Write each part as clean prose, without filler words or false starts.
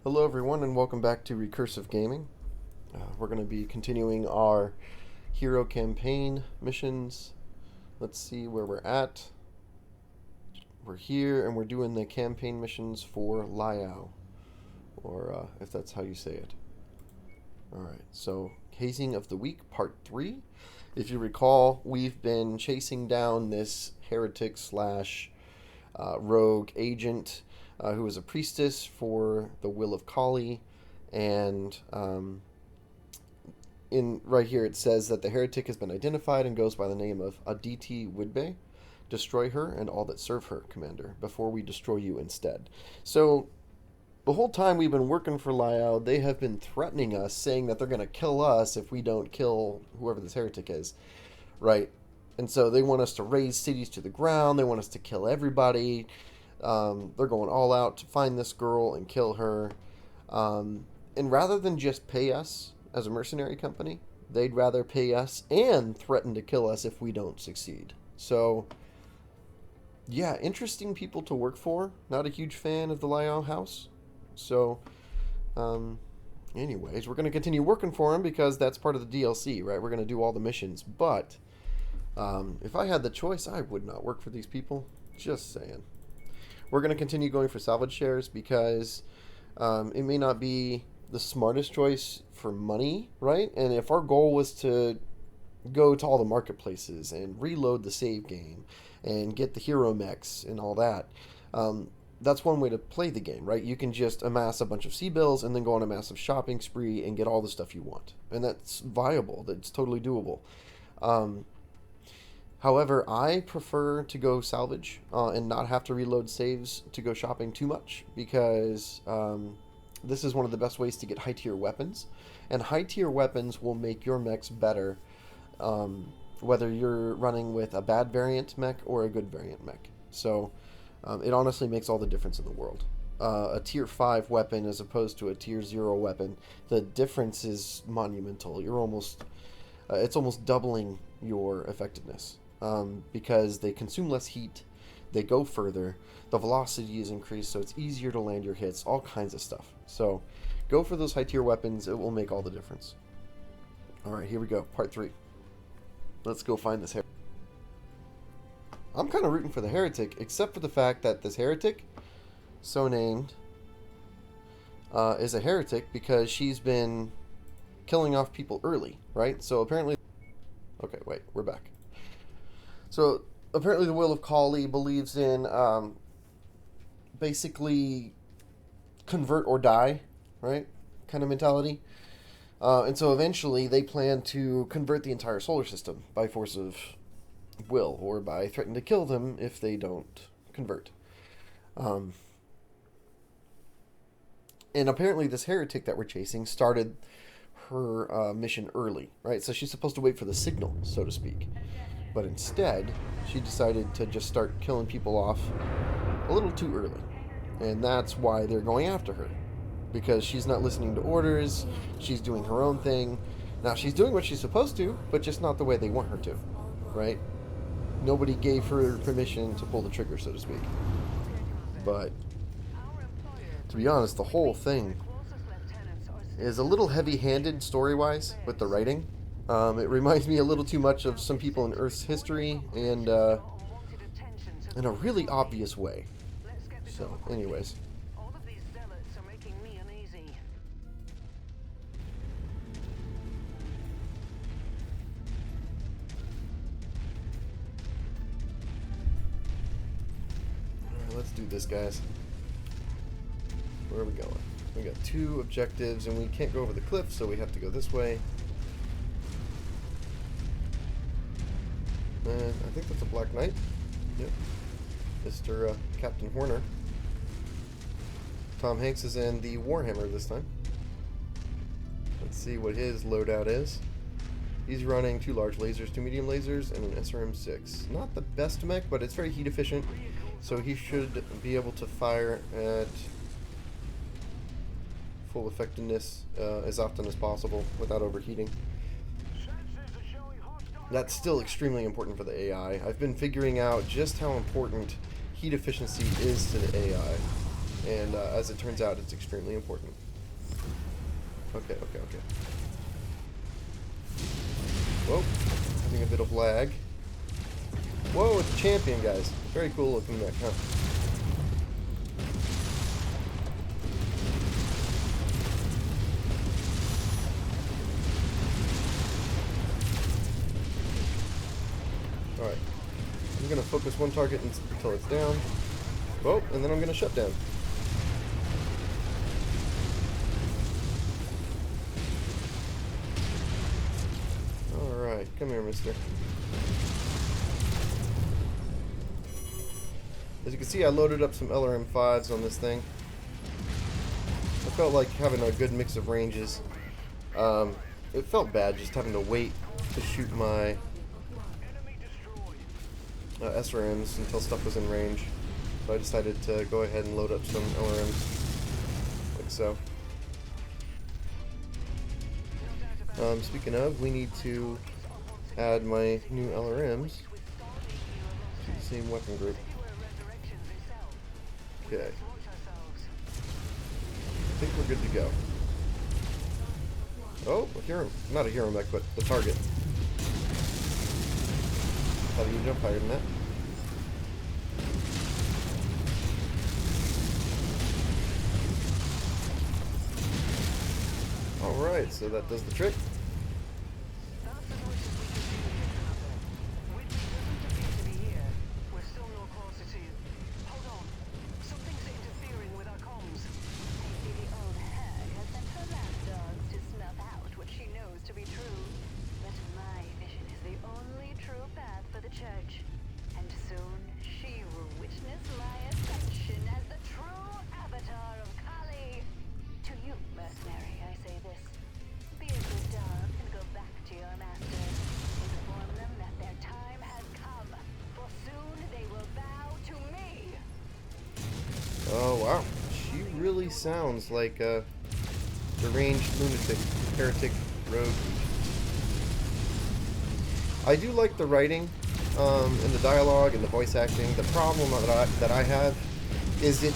Hello everyone and welcome back to Recursive Gaming. We're going to be continuing our Hero Campaign missions. Let's see where we're at. We're here and we're doing the campaign missions for Liao, or if that's how you say it. Alright, so Hazing of the Week, Part 3. If you recall, we've been chasing down this heretic slash rogue agent who is a priestess for the will of Kali, and in right here it says that the heretic has been identified and goes by the name of Aditi Woodbay. Destroy her and all that serve her, Commander, before we destroy you instead. So the whole time we've been working for Liao, they have been threatening us, saying that they're going to kill us if we don't kill whoever this heretic is, right? And so they want us to raise cities to the ground. They want us to kill everybody. They're going all out to find this girl and kill her. And rather than just pay us as a mercenary company, they'd rather pay us and threaten to kill us if we don't succeed. So, yeah, interesting people to work for. Not a huge fan of the Liao house. So, anyways, we're going to continue working for them because that's part of the DLC, right? We're going to do all the missions. But if I had the choice, I would not work for these people. Just saying. We're going to continue going for salvage shares because it may not be the smartest choice for money, right? And if our goal was to go to all the marketplaces and reload the save game and get the hero mechs and all that, that's one way to play the game, right? You can just amass a bunch of C-bills and then go on a massive shopping spree and get all the stuff you want. And that's viable. That's totally doable. However, I prefer to go salvage and not have to reload saves to go shopping too much because this is one of the best ways to get high-tier weapons. And high-tier weapons will make your mechs better whether you're running with a bad variant mech or a good variant mech. So it honestly makes all the difference in the world. A tier 5 weapon as opposed to a tier 0 weapon, the difference is monumental. You're almost it's almost doubling your effectiveness. Because they consume less heat, they go further, the velocity is increased, so it's easier to land your hits, all kinds of stuff. So go for those high tier weapons, it will make all the difference. Alright, here we go, part 3. Let's go find this heretic. I'm kind of rooting for the heretic, except for the fact that this heretic, so named, is a heretic because she's been killing off people early, right? So apparently... Okay, wait, we're back. So, apparently the will of Kali believes in, basically, convert or die, right? Kind of mentality. And so eventually they plan to convert the entire solar system by force of will, or by threatening to kill them if they don't convert. And apparently this heretic that we're chasing started her mission early, right? So she's supposed to wait for the signal, so to speak. But instead, she decided to just start killing people off a little too early. And that's why they're going after her. Because she's not listening to orders, she's doing her own thing. Now, she's doing what she's supposed to, but just not the way they want her to, right? Nobody gave her permission to pull the trigger, so to speak. But, to be honest, the whole thing is a little heavy-handed story-wise with the writing. It reminds me a little too much of some people in Earth's history, and in a really obvious way. So, anyways. Alright, let's do this, guys. Where are we going? We got 2 objectives, and we can't go over the cliff, so we have to go this way. And I think that's a Black Knight. Yep. Mr. Captain Horner. Tom Hanks is in the Warhammer this time. Let's see what his loadout is. He's running 2 large lasers, 2 medium lasers, and an SRM-6. Not the best mech, but it's very heat efficient, so he should be able to fire at full effectiveness as often as possible without overheating. That's still extremely important for the AI. I've been figuring out just how important heat efficiency is to the AI. and as it turns out, it's extremely important. Okay, okay, okay. Whoa, having a bit of lag. Whoa, it's a champion, guys. Very cool looking mech, huh? Alright. I'm going to focus one target until it's down. Oh, and then I'm going to shut down. Alright, come here, mister. As you can see, I loaded up some LRM-5s on this thing. I felt like having a good mix of ranges. It felt bad just having to wait to shoot my SRMs until stuff was in range. So I decided to go ahead and load up some LRMs, like so. Speaking of, we need to add my new LRMs to the same weapon group. Okay. I think we're good to go. Oh, a hero. Not a hero mech, but the target. How do you jump higher than that? Alright, so that does the trick. Oh wow, she really sounds like a deranged lunatic, heretic rogue. I do like the writing and the dialogue and the voice acting. The problem that I have is it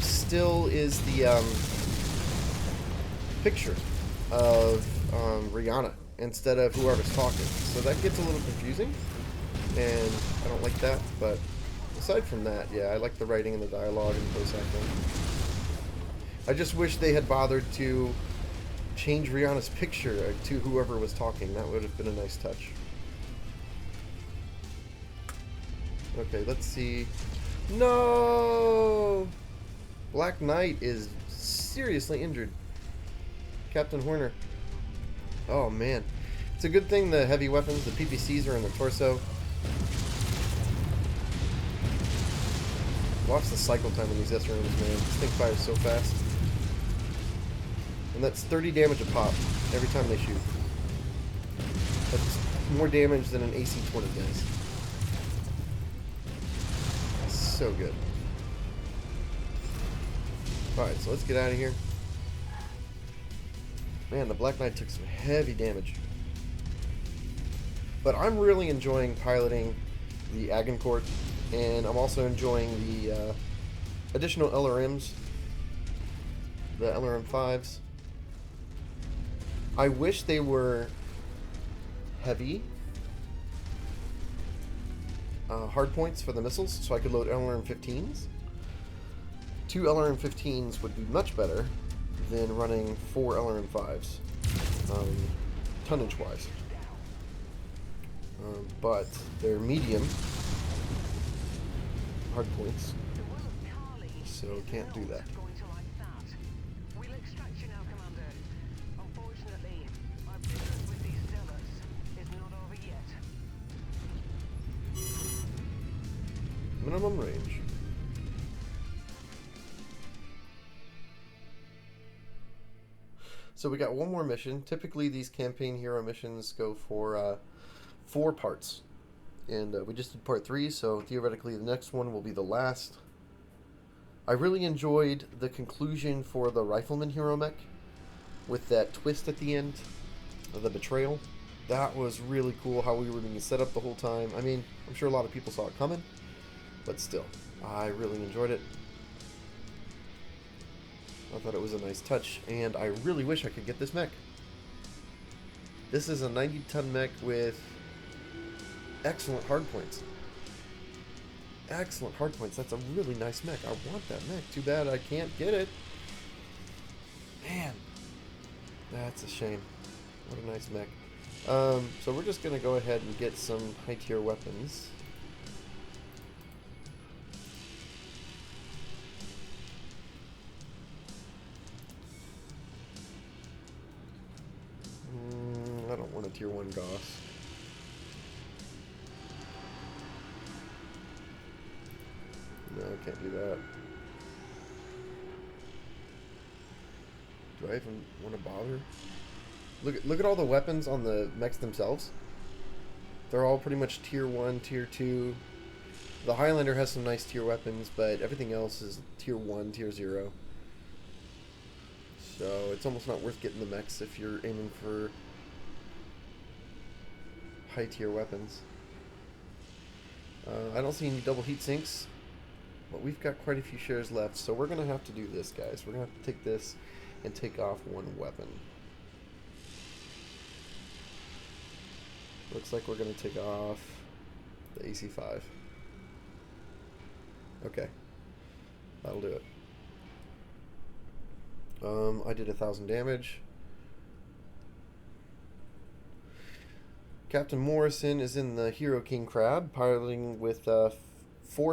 still is the picture of Rihanna instead of whoever's talking. So that gets a little confusing, and I don't like that, but aside from that, yeah, I like the writing and the dialogue and the voice acting. I just wish they had bothered to change Rihanna's picture to whoever was talking. That would have been a nice touch. Okay, let's see. No! Black Knight is seriously injured. Captain Horner. Oh, man. It's a good thing the heavy weapons, the PPCs, are in the torso. Watch the cycle time on these SRMs, man. This thing fires so fast. And that's 30 damage a pop every time they shoot. That's more damage than an AC-20 does. So good. Alright, so let's get out of here. Man, the Black Knight took some heavy damage. But I'm really enjoying piloting the Agincourt, and I'm also enjoying the additional LRMs, the LRM-5s. I wish they were heavy hard points for the missiles, so I could load LRM-15s. 2 LRM-15s would be much better than running 4 LRM-5s, tonnage-wise. But they're medium hard points, so can't do that. Minimum range. So we got one more mission. Typically these campaign hero missions go for 4 parts. And we just did part 3, so theoretically the next one will be the last. I really enjoyed the conclusion for the Rifleman hero mech with that twist at the end of the betrayal. That was really cool how we were being set up the whole time. I mean, I'm sure a lot of people saw it coming, but still, I really enjoyed it. I thought it was a nice touch, and I really wish I could get this mech. This is a 90-ton mech with excellent hardpoints. Excellent hardpoints. That's a really nice mech. I want that mech. Too bad I can't get it. Man, that's a shame. What a nice mech. So we're just going to go ahead and get some high-tier weapons. I don't want a tier 1 Goss. No, I can't do that. Do I even want to bother? Look at all the weapons on the mechs themselves. They're all pretty much tier 1, tier 2. The Highlander has some nice tier weapons, but everything else is tier 1, tier 0. So it's almost not worth getting the mechs if you're aiming for high tier weapons. I don't see any double heat sinks, but we've got quite a few shares left, so we're going to have to do this, guys. We're going to have to take this and take off one weapon. Looks like we're going to take off the AC-5. Okay. That'll do it. I did 1,000 damage. Captain Morrison is in the Hero King Crab, piloting with 4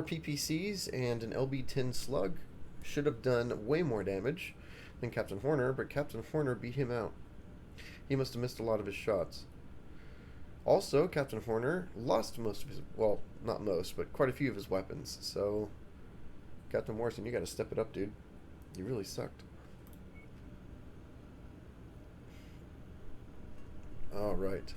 PPCs and an LB-10 slug. Should have done way more damage than Captain Horner, but Captain Horner beat him out. He must have missed a lot of his shots. Also, Captain Horner lost most of his, well, not most, but quite a few of his weapons. So, Captain Morrison, you gotta step it up, dude. You really sucked. Alright.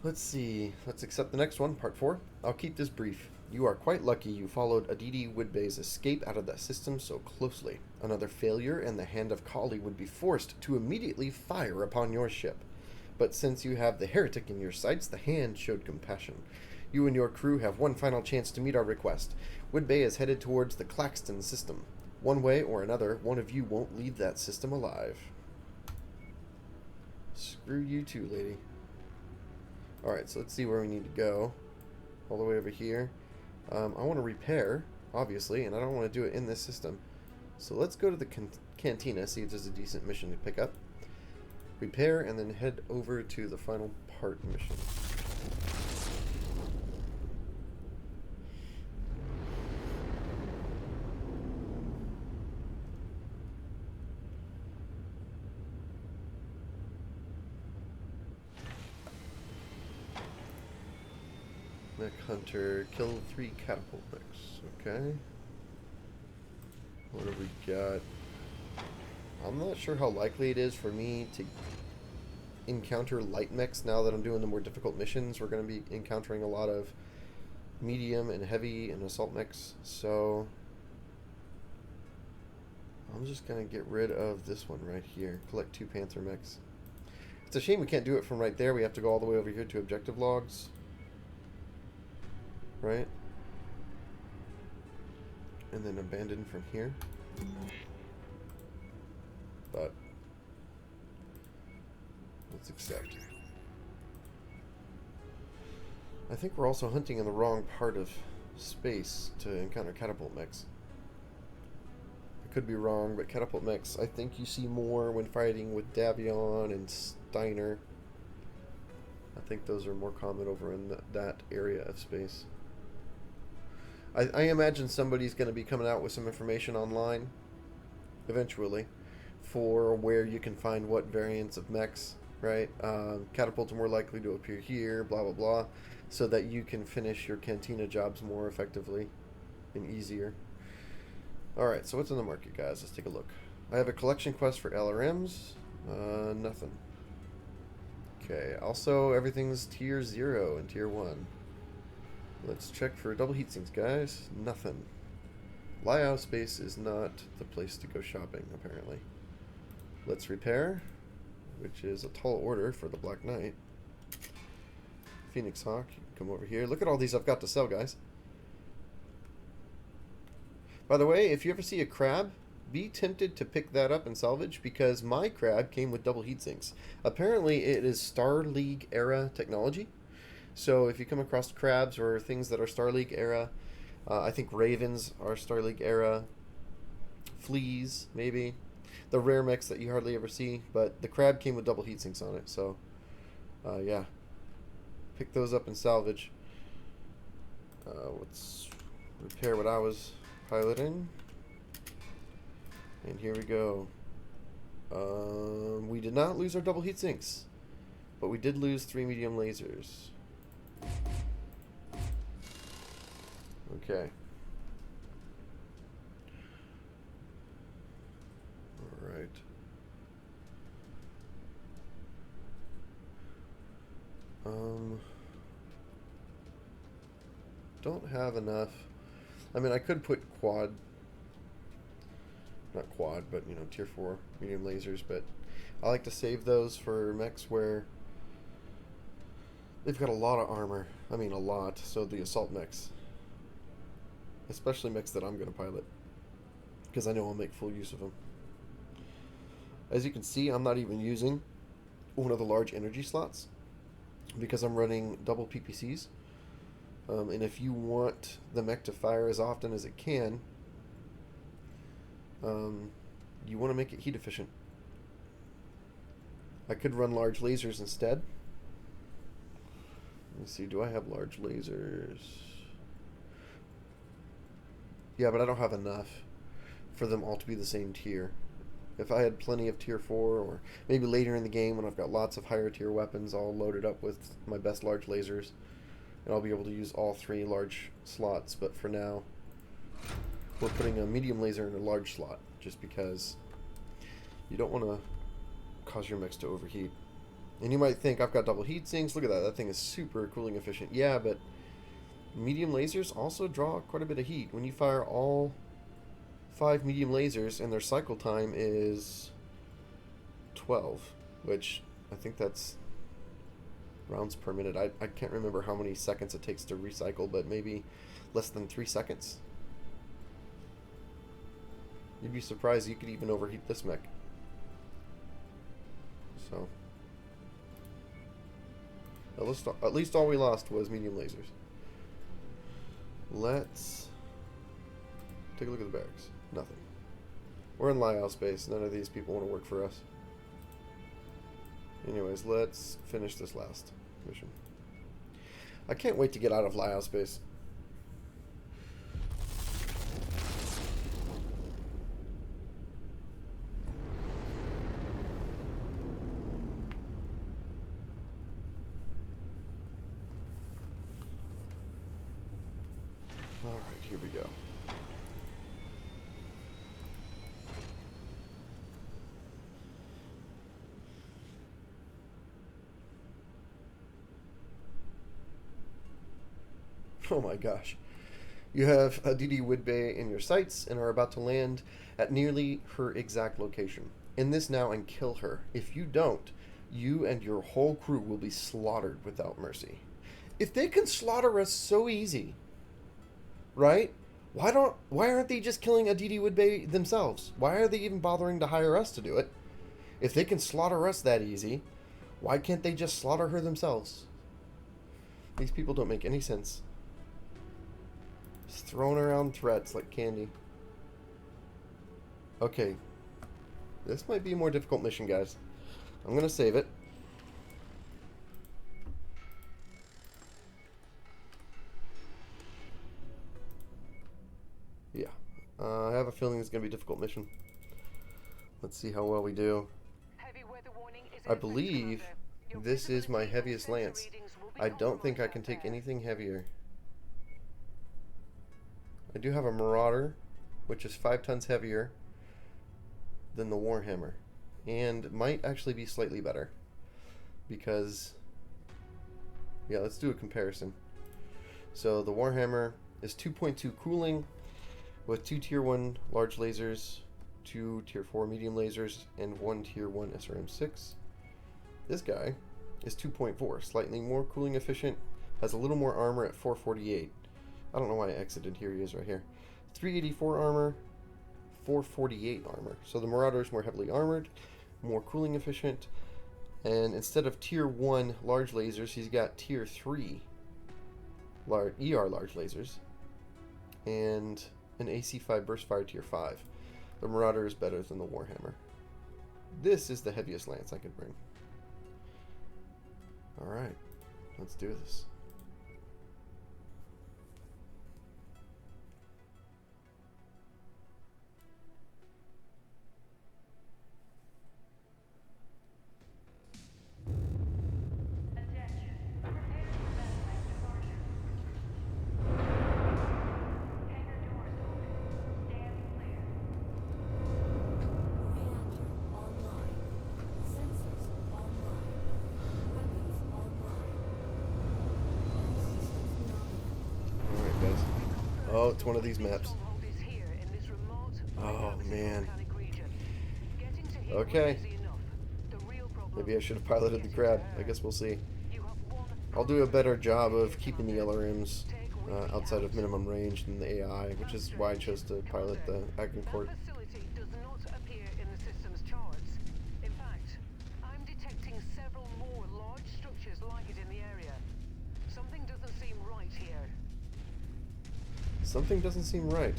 Let's see. Let's accept the next one, part 4. I'll keep this brief. You are quite lucky you followed Aditi Woodbay's escape out of that system so closely. Another failure and the hand of Kali would be forced to immediately fire upon your ship. But since you have the heretic in your sights, the hand showed compassion. You and your crew have one final chance to meet our request. Woodbay is headed towards the Claxton system. One way or another, one of you won't leave that system alive. Screw you too, lady. Alright, so let's see where we need to go. All the way over here. I want to repair, obviously, and I don't want to do it in this system. So let's go to the cantina, see if there's a decent mission to pick up. Repair, and then head over to the final part mission. Mech Hunter, kill 3 catapult mechs. Okay. What have we got? I'm not sure how likely it is for me to encounter light mechs now that I'm doing the more difficult missions. We're going to be encountering a lot of medium and heavy and assault mechs, so I'm just going to get rid of this one right here. Collect 2 Panther mechs. It's a shame we can't do it from right there. We have to go all the way over here to objective logs. Right? And then abandon from here. But let's accept. I think we're also hunting in the wrong part of space to encounter catapult mechs. I could be wrong, but catapult mechs I think you see more when fighting with Davion and Steiner. I think those are more common over in that area of space. I imagine somebody's going to be coming out with some information online eventually for where you can find what variants of mechs, right? Catapults are more likely to appear here, blah, blah, blah, so that you can finish your cantina jobs more effectively and easier. Alright, so what's in the market, guys? Let's take a look. I have a collection quest for LRMs. Nothing. Okay, also everything's tier 0 and tier 1. Let's check for double heat sinks, guys. Nothing. Liao space is not the place to go shopping, apparently. Let's repair, which is a tall order for the Black Knight. Phoenix Hawk, come over here. Look at all these I've got to sell, guys. By the way, if you ever see a crab be tempted to pick that up and salvage because my crab came with double heat sinks. Apparently, it is Star League era technology. So if you come across crabs or things that are Star League era, I think ravens are Star League era. Fleas, maybe. The rare mechs that you hardly ever see, but the crab came with double heat sinks on it, so yeah. Pick those up and salvage. Let's repair what I was piloting. And here we go. We did not lose our double heat sinks, but we did lose 3 medium lasers. Okay. Alright. Don't have enough. I mean, I could put quad, not quad, but, you know, tier 4 medium lasers, but I like to save those for mechs where they've got a lot of armor. I mean, a lot. So the assault mechs, especially mechs that I'm going to pilot, because I know I'll make full use of them. As you can see, I'm not even using one of the large energy slots because I'm running double PPCs. And if you want the mech to fire as often as it can, you want to make it heat efficient. I could run large lasers instead. Let me see, do I have large lasers? Yeah, but I don't have enough for them all to be the same tier. If I had plenty of tier 4, or maybe later in the game when I've got lots of higher tier weapons all loaded up with my best large lasers, and I'll be able to use all 3 large slots, but for now we're putting a medium laser in a large slot just because you don't want to cause your mechs to overheat. And you might think, I've got double heat sinks, look at that, that thing is super cooling efficient. Yeah, but medium lasers also draw quite a bit of heat. When you fire all 5 medium lasers and their cycle time is 12, which I think that's rounds per minute. I can't remember how many seconds it takes to recycle, but maybe less than 3 seconds. You'd be surprised you could even overheat this mech. So at least all we lost was medium lasers. Let's take a look at the barracks. Nothing. We're in Liao space. None of these people want to work for us. Anyways, let's finish this last mission. I can't wait to get out of Liao space. Alright, here we go. Oh my gosh. You have Aditi Woodbay in your sights and are about to land at nearly her exact location. End this now and kill her. If you don't, you and your whole crew will be slaughtered without mercy. If they can slaughter us so easy, right? Why aren't they just killing Aditi Woodbay themselves? Why are they even bothering to hire us to do it? If they can slaughter us that easy, why can't they just slaughter her themselves? These people don't make any sense. Just throwing around threats like candy. Okay. This might be a more difficult mission, guys. I'm going to save it. Yeah. I have a feeling it's going to be a difficult mission. Let's see how well we do. I believe this is my heaviest lance. I don't think I can take anything heavier. I do have a Marauder, which is 5 tons heavier than the Warhammer, and might actually be slightly better because, yeah, let's do a comparison. So the Warhammer is 2.2 cooling with 2 tier 1 large lasers, 2 tier 4 medium lasers, and 1 tier 1 SRM6. This guy is 2.4, slightly more cooling efficient, has a little more armor at 448. I don't know why I exited. Here he is right here. 384 armor, 448 armor. So the Marauder is more heavily armored, more cooling efficient, and instead of tier 1 large lasers, he's got tier 3 ER large lasers, and an AC5 burst fire tier 5. The Marauder is better than the Warhammer. This is the heaviest lance I could bring. Alright, let's do this. Oh, it's one of these maps. Oh, man. Okay. Maybe I should have piloted the crab. I guess we'll see. I'll do a better job of keeping the LRMs outside of minimum range than the AI, which is why I chose to pilot the Agincourt. Something doesn't seem right.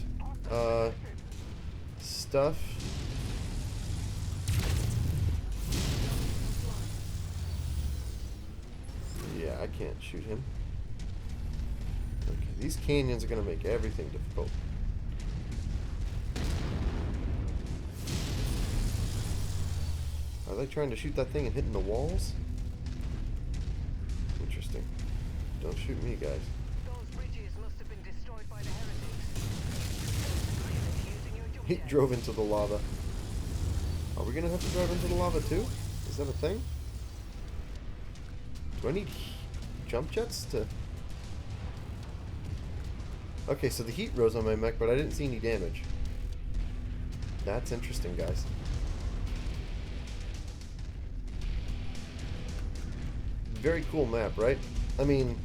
Stuff. Yeah, I can't shoot him. Okay, these canyons are gonna make everything difficult. Are they trying to shoot that thing and hitting the walls? Interesting. Don't shoot me, guys. He drove into the lava. Are we gonna have to drive into the lava too? Is that a thing? Do I need jump jets to... Okay, so the heat rose on my mech, but I didn't see any damage. That's interesting, guys. Very cool map, right? I mean,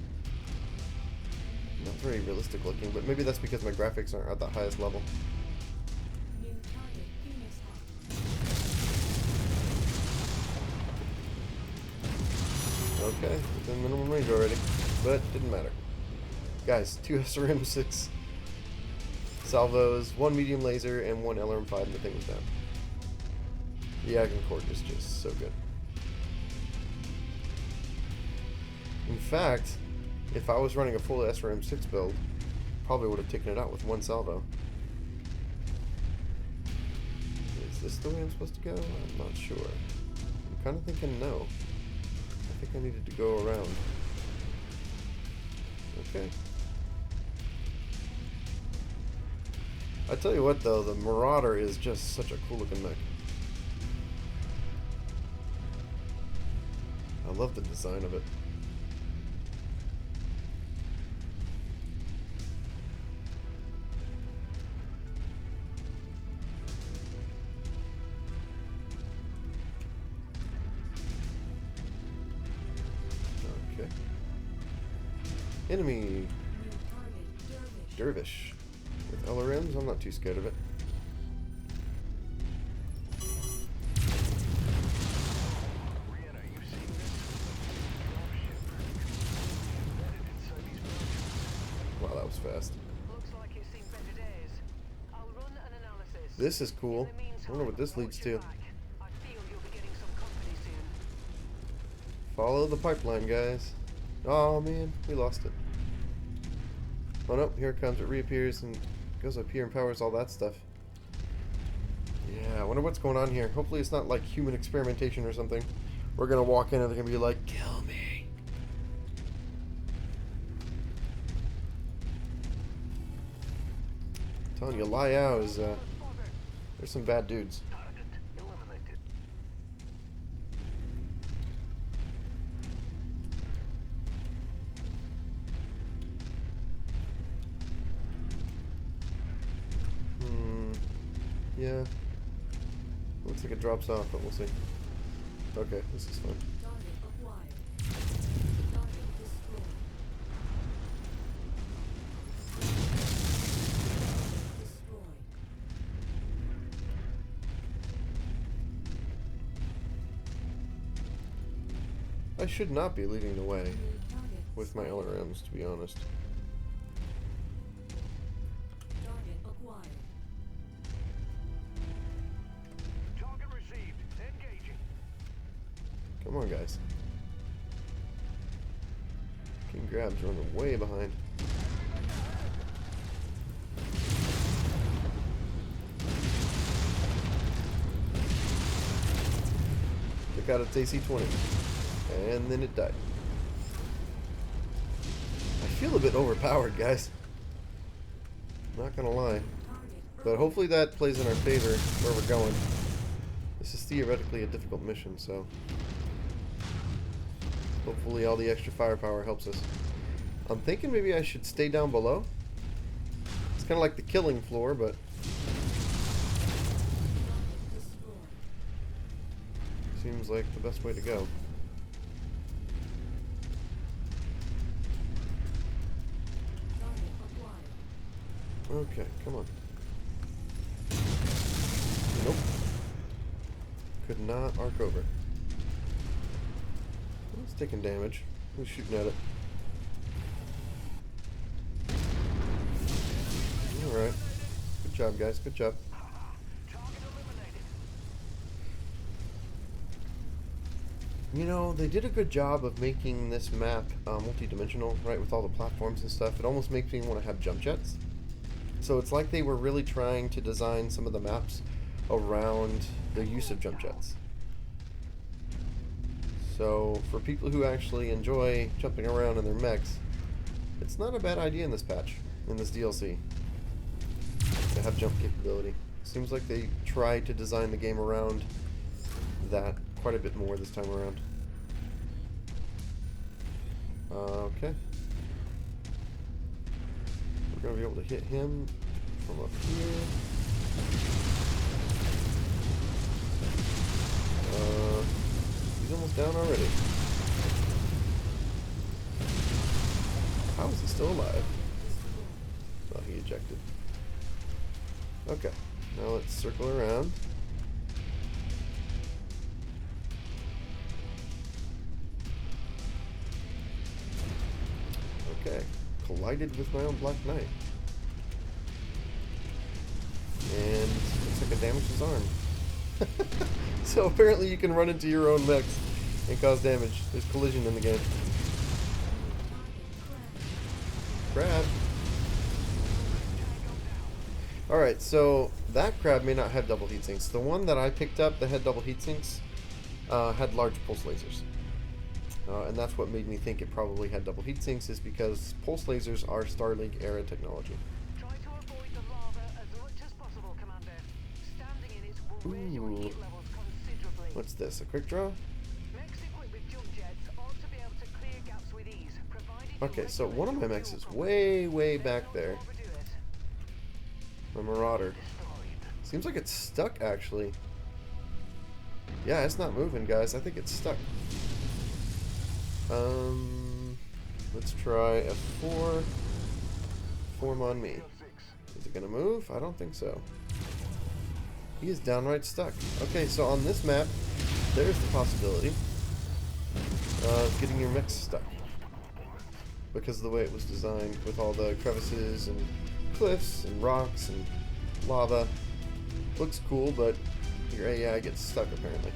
not very realistic looking, but maybe that's because my graphics aren't at the highest level. Okay, within minimum range already, but didn't matter. Guys, 2 SRM-6 salvos, 1 medium laser, and 1 LRM-5, and the thing was down. The Agincourt is just so good. In fact, if I was running a full SRM-6 build, probably would have taken it out with 1 salvo. Is this the way I'm supposed to go? I'm not sure. I'm kind of thinking no. I think I needed to go around. Okay. I tell you what though, the Marauder is just such a cool looking mech. I love the design of it. Enemy Dervish with LRMs. I'm not too scared of it. Wow, that was fast. This is cool. I wonder what this leads to. Follow the pipeline, guys. Oh man, we lost it. Oh no, here it comes. It reappears and goes up here and powers all that stuff. Yeah, I wonder what's going on here. Hopefully it's not like human experimentation or something. We're gonna walk in and they're gonna be like, kill me. I'm telling you, Liao is, there's some bad dudes. Yeah. Looks like it drops off, but we'll see. Okay, this is fun. I should not be leading the way with my LRMs, to be honest. Target acquired. Target received. Engaging. Come on, guys. King Grab's running way behind. Took out its AC-20. And then it died. I feel a bit overpowered, guys. Not gonna lie. But hopefully that plays in our favor where we're going. This is theoretically a difficult mission, so hopefully all the extra firepower helps us. I'm thinking maybe I should stay down below. It's kind of like the killing floor, but seems like the best way to go. Okay, come on. Nope. Could not arc over. It's taking damage. Who's shooting at it? Alright. Good job, guys. Good job. You know, they did a good job of making this map multi-dimensional, right, with all the platforms and stuff. It almost makes me want to have jump jets. So it's like they were really trying to design some of the maps around the use of jump jets. So for people who actually enjoy jumping around in their mechs, it's not a bad idea in this patch, in this DLC, to have jump capability. Seems like they tried to design the game around that quite a bit more this time around. Okay. We're going to be able to hit him from up here. He's almost down already. How is he still alive? Oh, he ejected. Okay. Now let's circle around. Okay. Collided with my own Black Knight. And looks like I damaged his arm. So apparently you can run into your own mechs and cause damage. There's collision in the game. Crab. Alright, so that crab may not have double heat sinks. The one that I picked up that had double heat sinks had large pulse lasers. And that's what made me think it probably had double heat sinks, is because pulse lasers are Starlink era technology. Try to avoid the lava as much as possible, Commander. Standing in it will raise your heat levels considerably. What's this? A quick draw? Mechs equipped with jump jets ought to be able to clear gaps with ease, provided Okay, so one of my mechs is way back there. My Marauder. Seems like it's stuck, actually. Yeah, it's not moving, guys. I think it's stuck. Let's try F4. Form on me. Is it gonna move? I don't think so. He is downright stuck. Okay, so on this map, there's the possibility of getting your mech stuck, because of the way it was designed, with all the crevices and cliffs and rocks and lava. Looks cool, but your AI gets stuck apparently.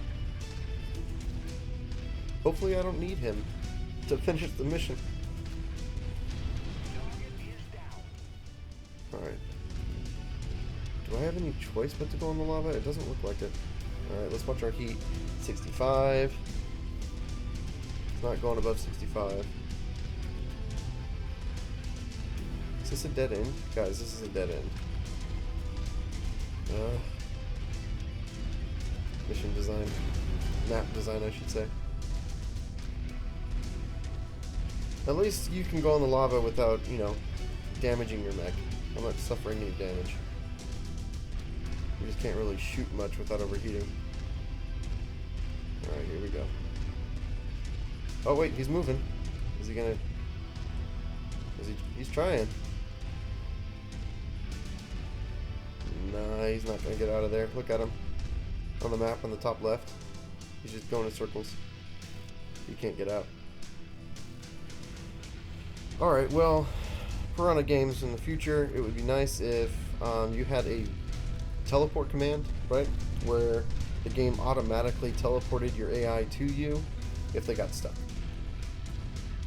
Hopefully I don't need him to finish the mission. Alright. Do I have any choice but to go in the lava? It doesn't look like it. Alright, let's watch our heat. 65. It's not going above 65. Is this a dead end? Guys, this is a dead end. Mission design. Map design, I should say. At least you can go in the lava without, you know, damaging your mech. I'm not suffering any damage. You just can't really shoot much without overheating. Alright, here we go. Oh wait, he's moving. Is he gonna... He's trying. Nah, he's not gonna get out of there. Look at him. On the map on the top left. He's just going in circles. You can't get out. Alright, well, Piranha games in the future, it would be nice if you had a teleport command, right? Where the game automatically teleported your AI to you if they got stuck.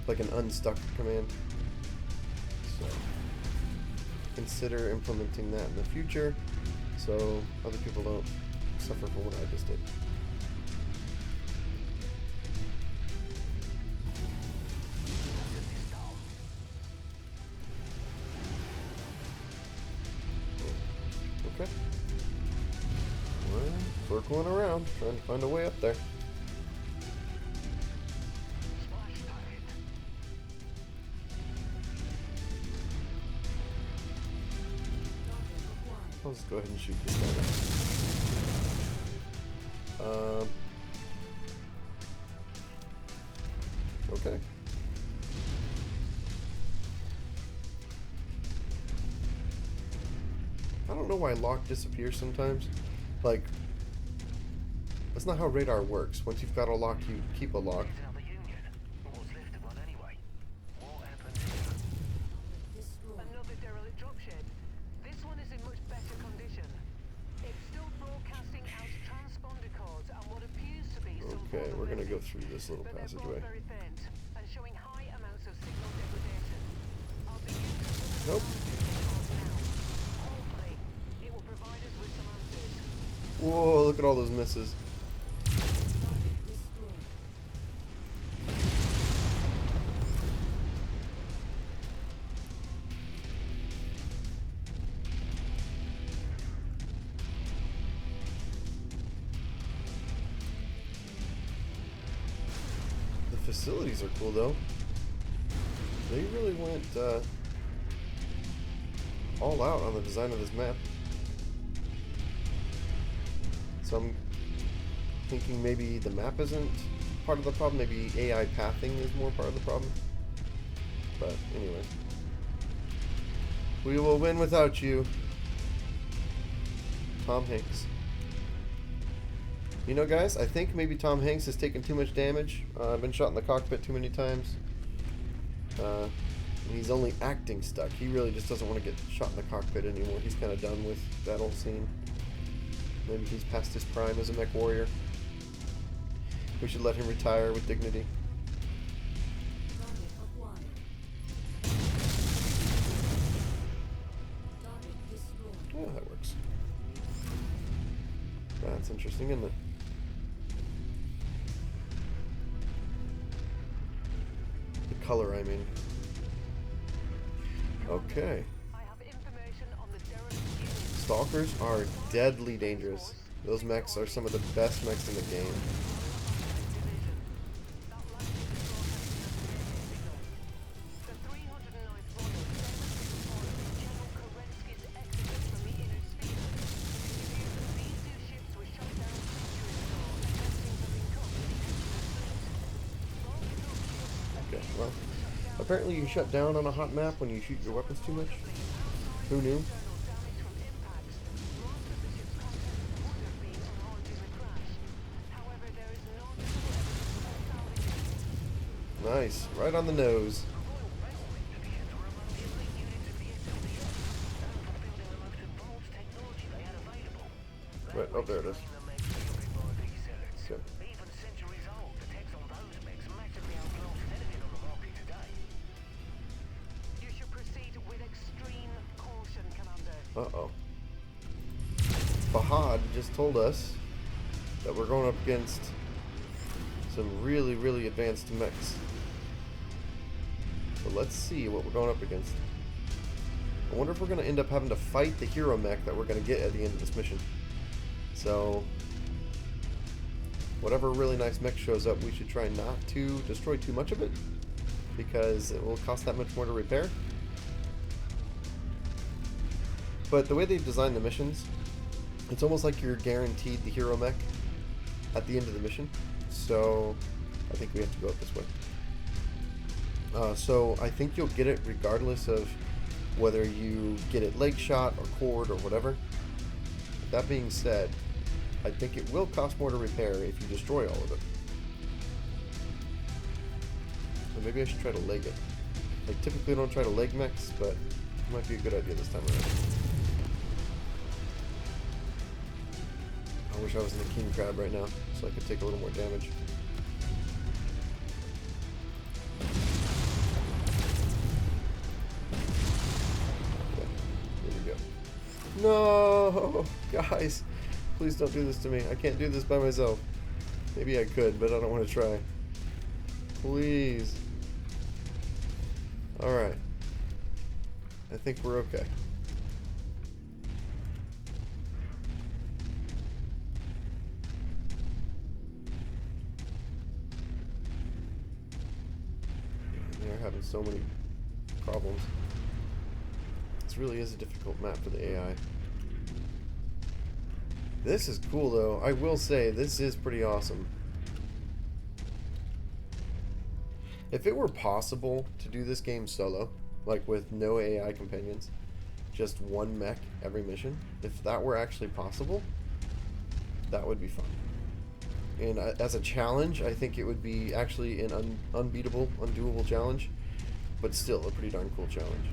Like an unstuck command. So, consider implementing that in the future so other people don't suffer from what I just did. Okay. Well, circling around, trying to find a way up there. I'll just go ahead and shoot this guy now. Okay. I don't know why lock disappears sometimes. Like, that's not how radar works. Once you've got a lock, you keep a lock. Another derelict dropship. This one is in much better condition. It's still broadcasting out transponder codes and what appears to be some Okay, we're gonna go vulnerabilities, through this little but they're both passageway. very faint and showing high amounts of signal degradation. I'll begin to Nope. now. Hopefully, it will provide us with some answers. Whoa, look at all those misses. The facilities are cool though. They really went all out on the design of this map. So I'm thinking maybe the map isn't part of the problem, maybe AI pathing is more part of the problem. But anyway. We will win without you, Tom Hanks. You know, guys, I think maybe Tom Hanks has taken too much damage. I've been shot in the cockpit too many times. He's only acting stuck. He really just doesn't want to get shot in the cockpit anymore. He's kind of done with that whole scene. Maybe he's past his prime as a MechWarrior. We should let him retire with dignity. Target acquired. Target destroyed. Yeah, that works. That's interesting, isn't it? The color, I mean. Okay. I have information on the derelict unit. Stalkers are deadly dangerous. Those mechs are some of the best mechs in the game. Okay, well, apparently you shut down on a hot map when you shoot your weapons too much. Who knew? Nice, right on the nose. Right, oh, there it is. Okay. You should proceed with extreme caution, Commander. Uh-oh. Fahad just told us that we're going up against some really, really advanced mechs. So let's see what we're going up against. I wonder if we're going to end up having to fight the hero mech that we're going to get at the end of this mission. So, whatever really nice mech shows up, we should try not to destroy too much of it, because it will cost that much more to repair. But the way they've designed the missions, it's almost like you're guaranteed the hero mech at the end of the mission. So, I think we have to go up this way. So, I think you'll get it regardless of whether you get it leg shot or cord or whatever. That being said, I think it will cost more to repair if you destroy all of it. So maybe I should try to leg it. I typically don't try to leg mechs, but it might be a good idea this time around. I wish I was in the king crab right now, so I could take a little more damage. Okay, here we go. No! Guys, please don't do this to me. I can't do this by myself. Maybe I could, but I don't want to try. Please. Alright. I think we're okay. They're having so many problems. This really is a difficult map for the AI. This is cool though. I will say, this is pretty awesome. If it were possible to do this game solo, like with no AI companions, just one mech every mission, if that were actually possible, that would be fun. And as a challenge, I think it would be actually an unbeatable, undoable challenge, but still a pretty darn cool challenge.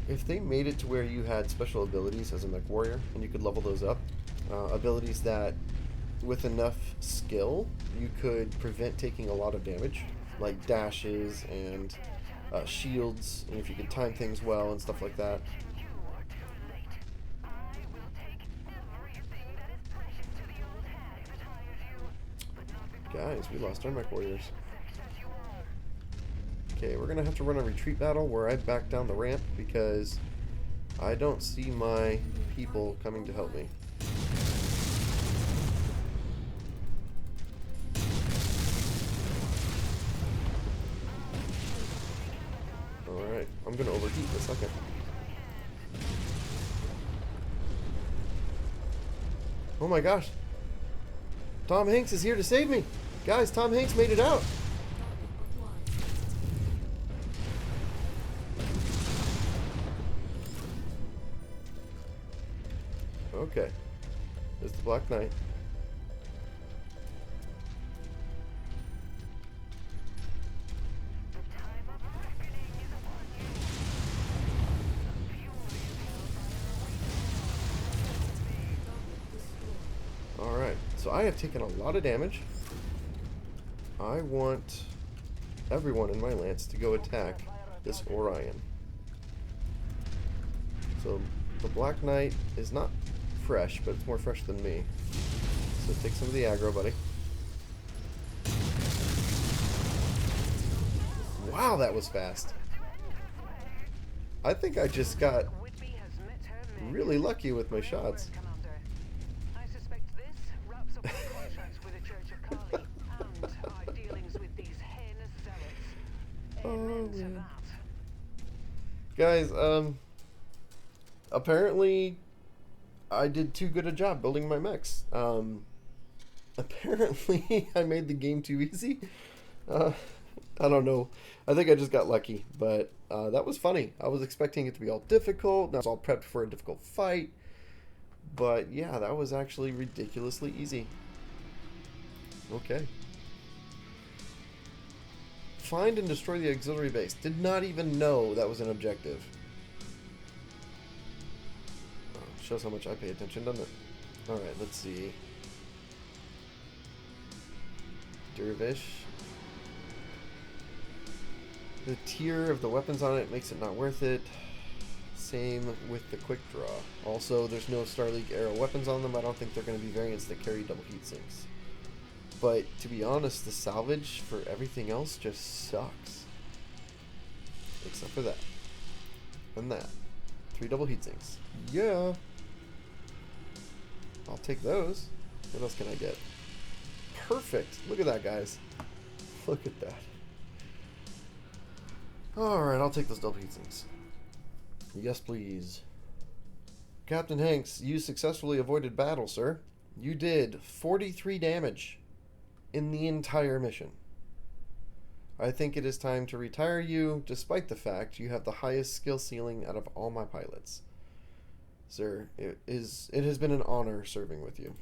If they made it to where you had special abilities as a MechWarrior, and you could level those up, abilities that, with enough skill, you could prevent taking a lot of damage, like dashes and shields, and if you could time things well and stuff like that. Guys, we lost our MechWarriors. Okay, we're gonna have to run a retreat battle where I back down the ramp because I don't see my people coming to help me. Alright, I'm gonna overheat in a second. Oh my gosh! Tom Hanks is here to save me! Guys, Tom Hanks made it out! Okay. There's the Black Knight. Alright, so I have taken a lot of damage. I want everyone in my lance to go attack this Orion. So the Black Knight is not fresh, but it's more fresh than me. So take some of the aggro, buddy. Wow, that was fast. I think I just got really lucky with my shots. I suspect this wraps up our contracts with the Church of Kali and our dealings with these heinous zealots. Amen to that. Guys, apparently I did too good a job building my mechs. Apparently I made the game too easy. I don't know. I think I just got lucky, but that was funny. I was expecting it to be all difficult. I was all prepped for a difficult fight. But yeah, that was actually ridiculously easy. Okay. Find and destroy the auxiliary base. Did not even know that was an objective. Shows how much I pay attention, doesn't it? Alright, let's see. Dervish. The tier of the weapons on it makes it not worth it. Same with the quick draw. Also, there's no Star League arrow weapons on them. I don't think they're going to be variants that carry double heat sinks. But to be honest, the salvage for everything else just sucks. Except for that. And that. 3 double heat sinks. Yeah. I'll take those. What else can I get? Perfect. Look at that, guys. Look at that. Alright, I'll take those double heat sinks. Yes, please. Captain Hanks, you successfully avoided battle, sir. You did 43 damage in the entire mission. I think it is time to retire you, despite the fact you have the highest skill ceiling out of all my pilots. sir. It has been an honor serving with you.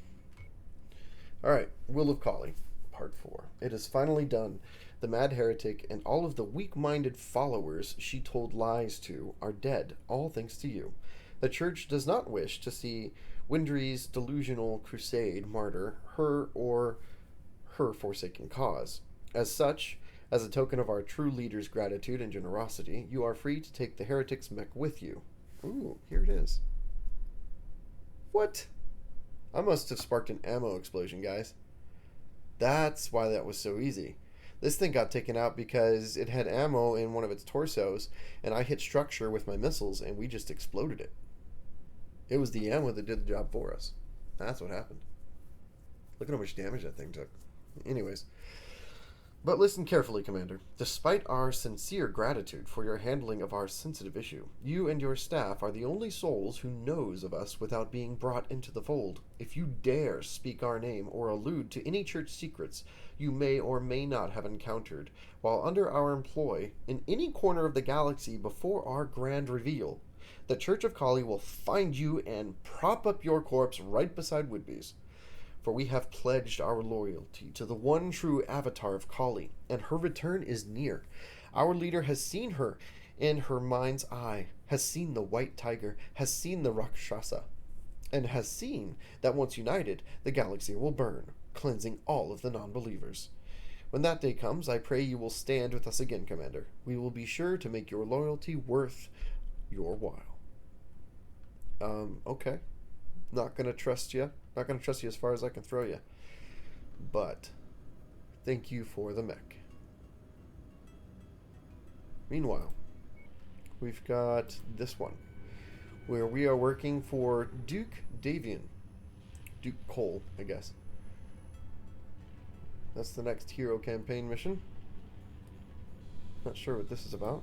Alright, Will of Kali, Part 4. It is finally done. The mad heretic and all of the weak-minded followers she told lies to are dead, all thanks to you. The church does not wish to see Windry's delusional crusade martyr her or her forsaken cause. As such, as a token of our true leader's gratitude and generosity, you are free to take the heretic's mech with you. Ooh, here it is. What? I must have sparked an ammo explosion, guys. That's why that was so easy. This thing got taken out because it had ammo in one of its torsos, and I hit structure with my missiles, and we just exploded it. It was the ammo that did the job for us. That's what happened. Look at how much damage that thing took. Anyways. But listen carefully, Commander. Despite our sincere gratitude for your handling of our sensitive issue, you and your staff are the only souls who knows of us without being brought into the fold. If you dare speak our name or allude to any church secrets you may or may not have encountered while under our employ in any corner of the galaxy before our grand reveal, the Church of Kali will find you and prop up your corpse right beside Whitby's. For we have pledged our loyalty to the one true avatar of Kali, and her return is near. Our leader has seen her in her mind's eye, has seen the white tiger, has seen the Rakshasa, and has seen that once united, the galaxy will burn, cleansing all of the non-believers. When that day comes, I pray you will stand with us again, Commander. We will be sure to make your loyalty worth your while. Okay. Not gonna trust you. Not gonna trust you as far as I can throw you. But thank you for the mech. Meanwhile, we've got this one, where we are working for Duke Davion. Duke Cole, I guess. That's the next Hero Campaign mission. Not sure what this is about.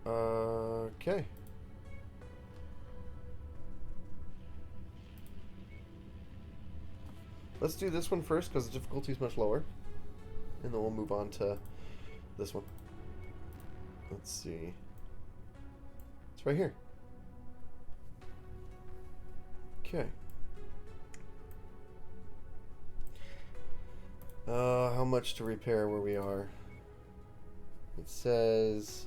Okay. Let's do this one first because the difficulty is much lower. And then we'll move on to this one. Let's see. It's right here. Okay. How much to repair where we are? It says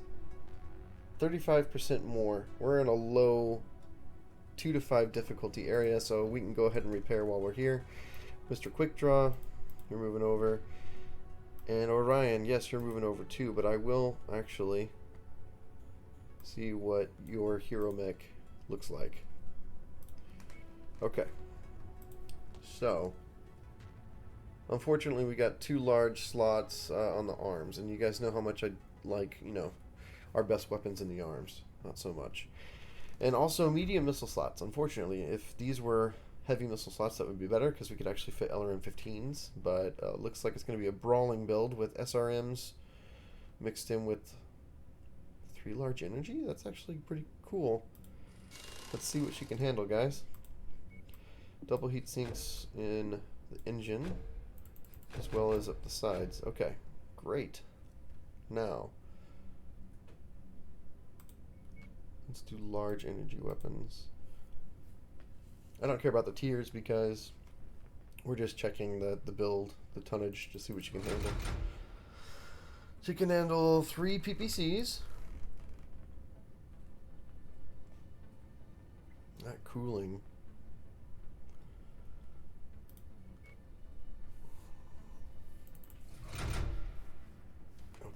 35% more. We're in a low 2 to 5 difficulty area, so we can go ahead and repair while we're here. Mr. Quick Draw, you're moving over. And Orion, yes, you're moving over too, but I will actually see what your hero mech looks like. Okay. So, unfortunately, we got 2 large slots on the arms, and you guys know how much I like, you know, our best weapons in the arms. Not so much. And also medium missile slots. Unfortunately, if these were heavy missile slots, that would be better because we could actually fit LRM-15s. But looks like it's going to be a brawling build with SRMs mixed in with 3 large energy. That's actually pretty cool. Let's see what she can handle, guys. Double heat sinks in the engine as well as up the sides. Okay, great. Now, let's do large energy weapons. I don't care about the tiers because we're just checking the build, the tonnage, to see what she can handle. She can handle 3 PPCs. That cooling.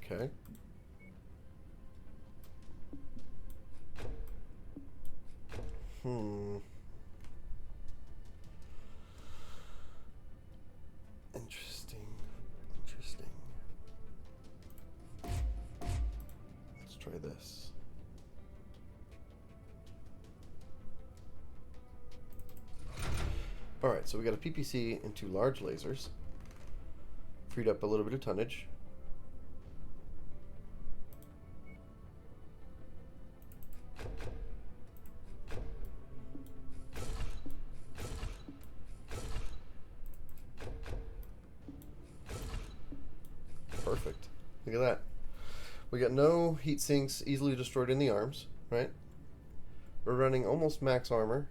Okay. Interesting. Let's try this. Alright, so we got a PPC and 2 large lasers. Freed up a little bit of tonnage. Perfect. Look at that. We got no heat sinks easily destroyed in the arms, right? We're running almost max armor.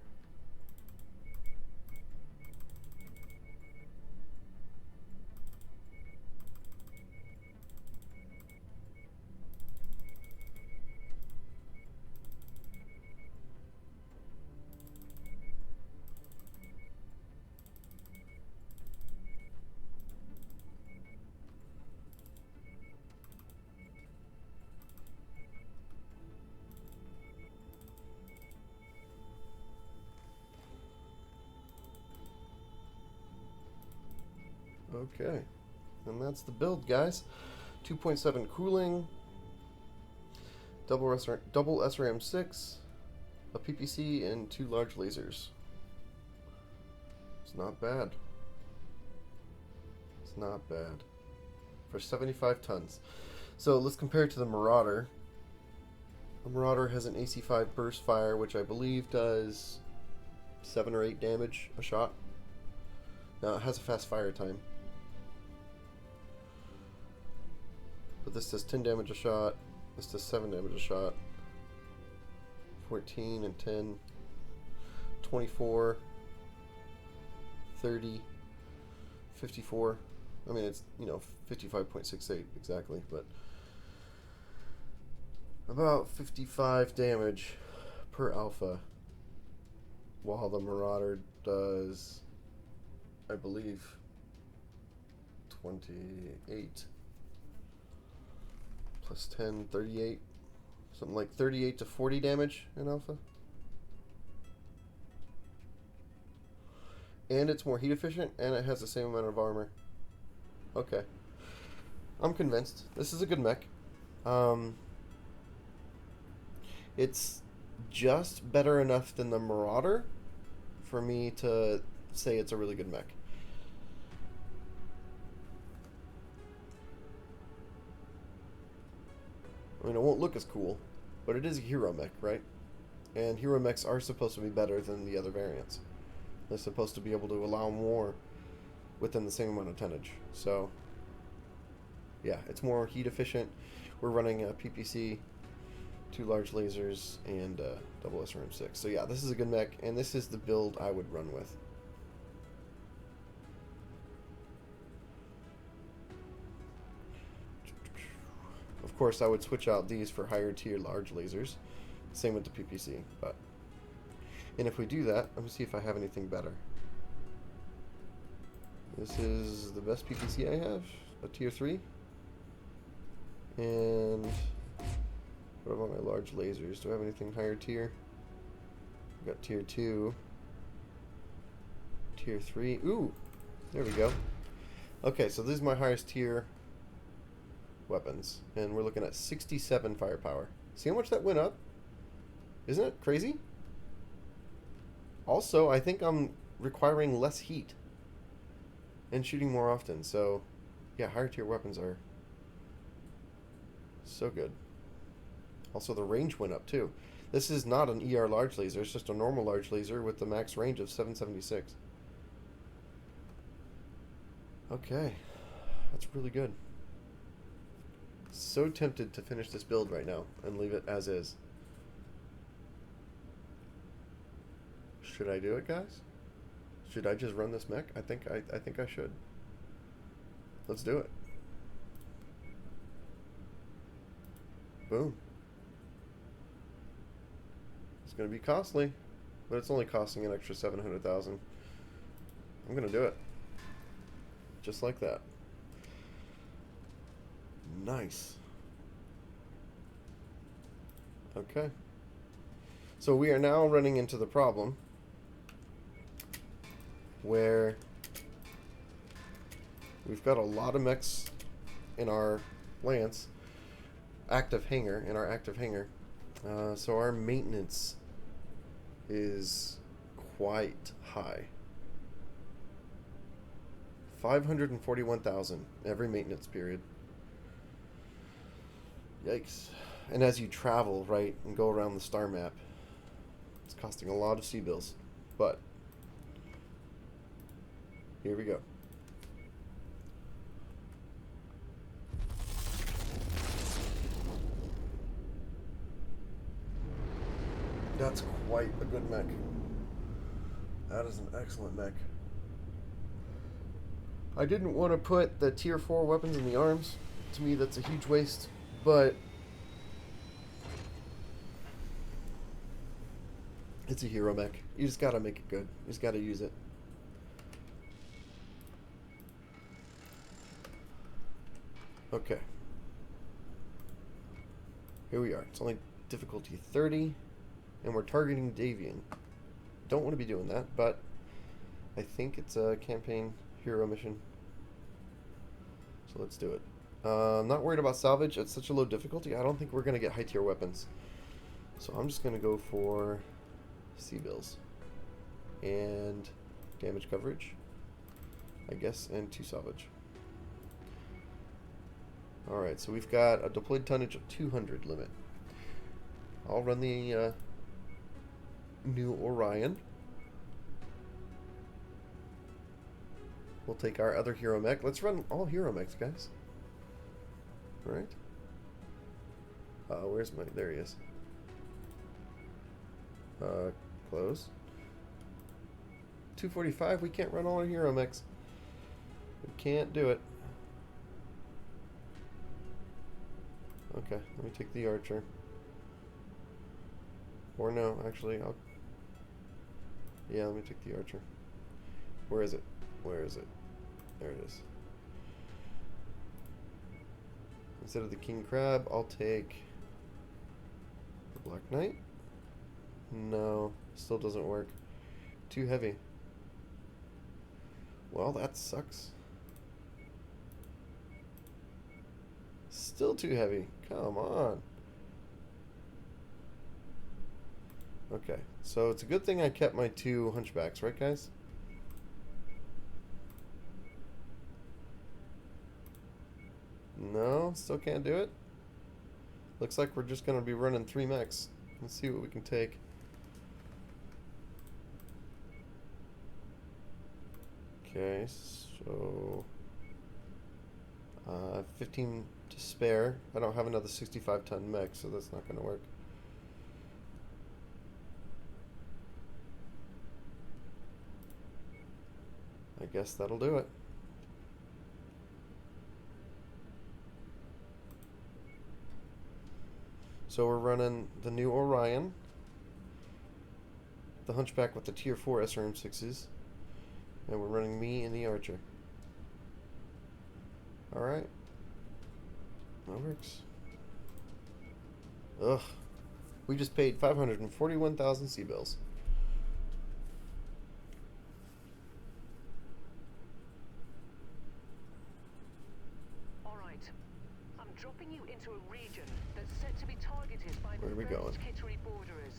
Okay, and that's the build, guys. 2.7 cooling, double SRAM 6, a PPC, and 2 large lasers. It's not bad. It's not bad for 75 tons. So let's compare it to the Marauder. The Marauder has an AC5 burst fire, which I believe does 7 or 8 damage a shot. Now it has a fast fire time. But this does 10 damage a shot. This does 7 damage a shot. 14 and 10. 24. 30. 54. I mean, it's, 55.68 exactly, but about 55 damage per alpha, while the Marauder does, I believe, 28 plus 10, 38, something like 38 to 40 damage in alpha. And it's more heat efficient, and it has the same amount of armor. Okay. I'm convinced. This is a good mech. It's just better enough than the Marauder for me to say it's a really good mech. I mean, it won't look as cool, but it is a hero mech, right? And hero mechs are supposed to be better than the other variants. They're supposed to be able to allow more within the same amount of tonnage. So, yeah, it's more heat efficient. We're running a PPC, 2 large lasers, and double SRM 6. So yeah, this is a good mech, and this is the build I would run with. Of course, I would switch out these for higher tier large lasers. Same with the PPC. And if we do that, let me see if I have anything better. This is the best PPC I have, a tier 3. And what about my large lasers? Do I have anything higher tier? I've got tier 2. Tier 3. Ooh! There we go. Okay, so this is my highest tier weapons. And we're looking at 67 firepower. See how much that went up? Isn't it crazy? Also, I think I'm requiring less heat and shooting more often. So, yeah, higher tier weapons are so good. Also, the range went up too. This is not an ER large laser. It's just a normal large laser with the max range of 776. Okay. That's really good. So tempted to finish this build right now and leave it as is. Should I do it, guys? Should I just run this mech? I think I should. Let's do it. Boom. It's going to be costly, but it's only costing an extra 700,000. I'm going to do it. Just like that. Nice. Okay. So we are now running into the problem where we've got a lot of mechs in our Lance active hangar, so our maintenance is quite high. 541,000 every maintenance period. Yikes. And as you travel, right, and go around the star map, it's costing a lot of C-bills. But here we go. That's quite a good mech. That is an excellent mech. I didn't want to put the tier 4 weapons in the arms. To me, that's a huge waste. But it's a hero mech. You just gotta make it good. You just gotta use it. Okay. Here we are. It's only difficulty 30. And we're targeting Davion. Don't want to be doing that, but I think it's a campaign hero mission. So let's do it. I'm not worried about salvage. At such a low difficulty, I don't think we're going to get high tier weapons. So I'm just going to go for C-bills. And damage coverage, I guess, and 2 salvage. Alright, so we've got a deployed tonnage of 200 limit. I'll run the new Orion. We'll take our other hero mech. Let's run all hero mechs, guys. Alright. Where's my... There he is. Close. 245. We can't run all our hero mechs. We can't do it. Okay, let me take the archer. Or no, actually, I'll... Yeah, let me take the archer. Where is it? Where is it? There it is. Instead of the king crab, I'll take the black knight. No, still doesn't work. Too heavy. Well, that sucks. Still too heavy. Come on. Okay, so it's a good thing I kept my 2 hunchbacks, right, guys? No, still can't do it. Looks like we're just going to be running 3 mechs. Let's see what we can take. Okay, so 15 to spare. I don't have another 65-ton mech, so that's not going to work. I guess that'll do it. So we're running the new Orion, the Hunchback with the tier 4 SRM6s, and we're running me and the Archer. Alright. That works. Ugh. We just paid 541,000 C-bills. Alright. I'm dropping you into a region that's set to be targeted by Where are we going? Kittery borderers.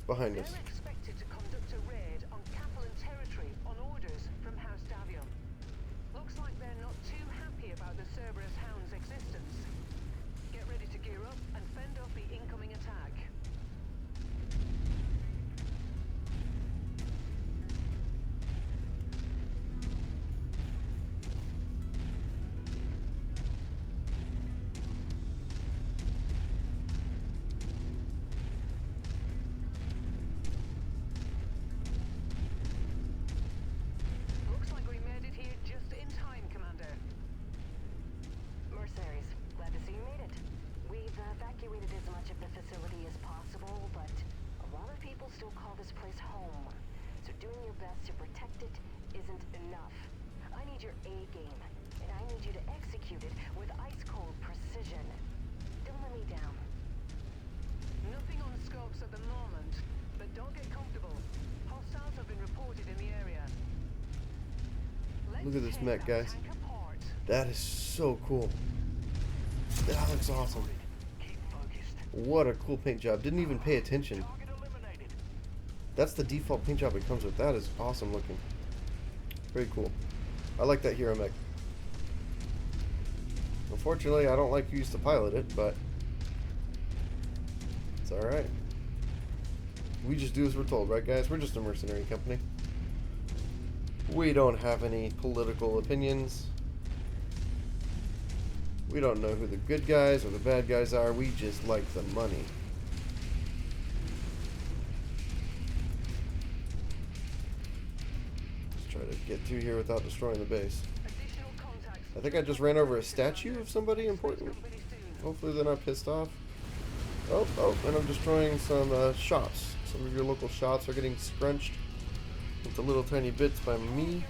Behind us. They're expected to conduct a raid on Capital territory on orders from House Davion. Looks like they're not too happy about the Cerberus Hound's existence. Get ready to gear up and fend off the incoming attack. Looks like we made it here just in time, Commander. Mercenaries, glad to see you made it. We've evacuated as much of the facility as possible, but a lot of people still call this place home. So doing your best to protect it isn't enough. I need your A game, and I need you to execute it with ice-cold precision. Don't let me down. Nothing on scopes at the moment, but don't get comfortable. Hostiles have been reported in the area. Look at this mech, guys. Tank apart. That is so cool. That looks awesome. What a cool paint job. Didn't even pay attention. That's the default paint job it comes with. That is awesome looking. Very cool. I like that hero mech. Unfortunately, I don't like who used to pilot it, but it's alright. We just do as we're told, right, guys? We're just a mercenary company. We don't have any political opinions. We don't know who the good guys or the bad guys are. We just like the money. get through here without destroying the base. Additional contacts. I think I just ran over a statue of somebody important. Company soon. Hopefully they're not pissed off. Oh, and I'm destroying some shops. Some of your local shops are getting scrunched into little tiny bits by me.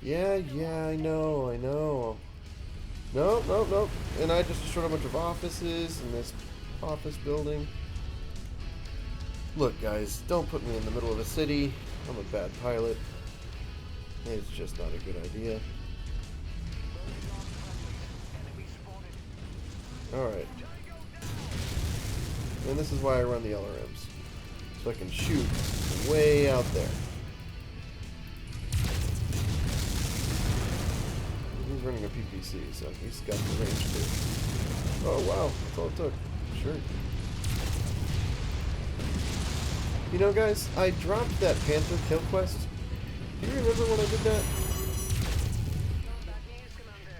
Yeah, I know. No. And I just destroyed a bunch of offices in this office building. Look, guys, don't put me in the middle of a city. I'm a bad pilot. It's just not a good idea. Alright. And this is why I run the LRMs. So I can shoot way out there. He's running a PPC, so he's got the range too. Oh wow, that's all it took. Sure. You know, guys, I dropped that Panther kill quest. Do you remember when I did that?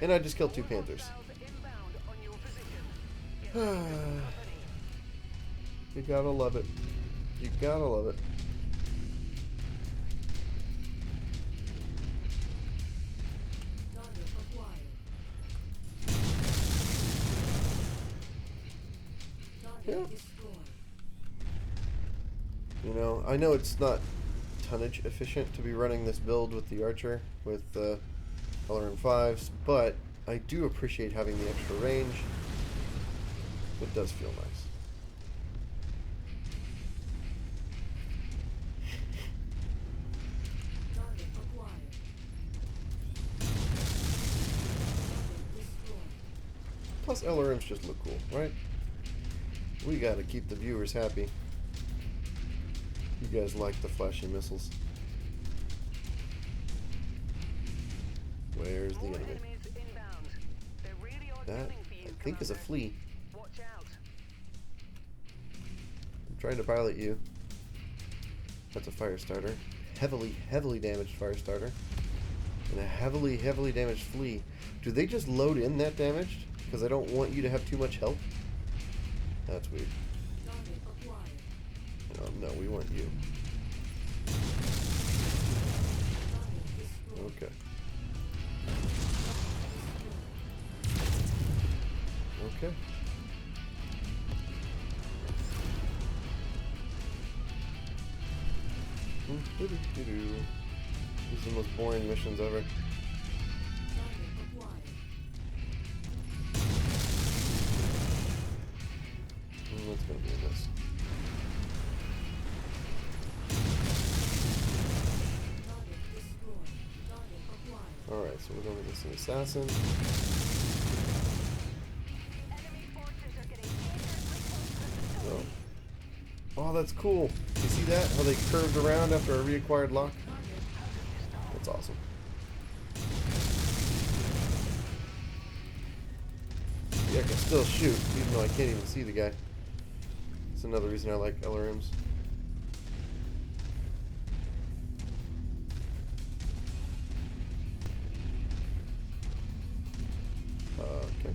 And I just killed 2 Panthers. You gotta love it. You gotta love it. Target acquired. Target Yeah. destroyed. You know, I know it's not tonnage efficient to be running this build with the Archer, with the LRM 5s, but I do appreciate having the extra range. It does feel nice. Target acquired. Target destroyed. Plus, LRMs just look cool, right? We gotta keep the viewers happy. You guys like the flashy missiles. Where's the More enemy? enemies inbound. They're really are That, gunning for you, I think, is a Commander. flea. Watch out. I'm trying to pilot you. That's a fire starter. Heavily damaged fire starter. And a heavily damaged flea. Do they just load in that damaged? Because I don't want you to have too much health? That's weird. Target acquired. No, we want you. Target destroyed. Okay. Okay. These are the most boring missions ever. Target acquired. That's gonna be a miss. Target destroyed. Target acquired. Alright, so we're going against an assassin. Enemy forces are getting dangerously close to the facility. Oh, that's cool. You see that? How they curved around after a reacquired lock? That's awesome. Yeah, I can still shoot, even though I can't even see the guy. That's another reason I like LRMs. Okay.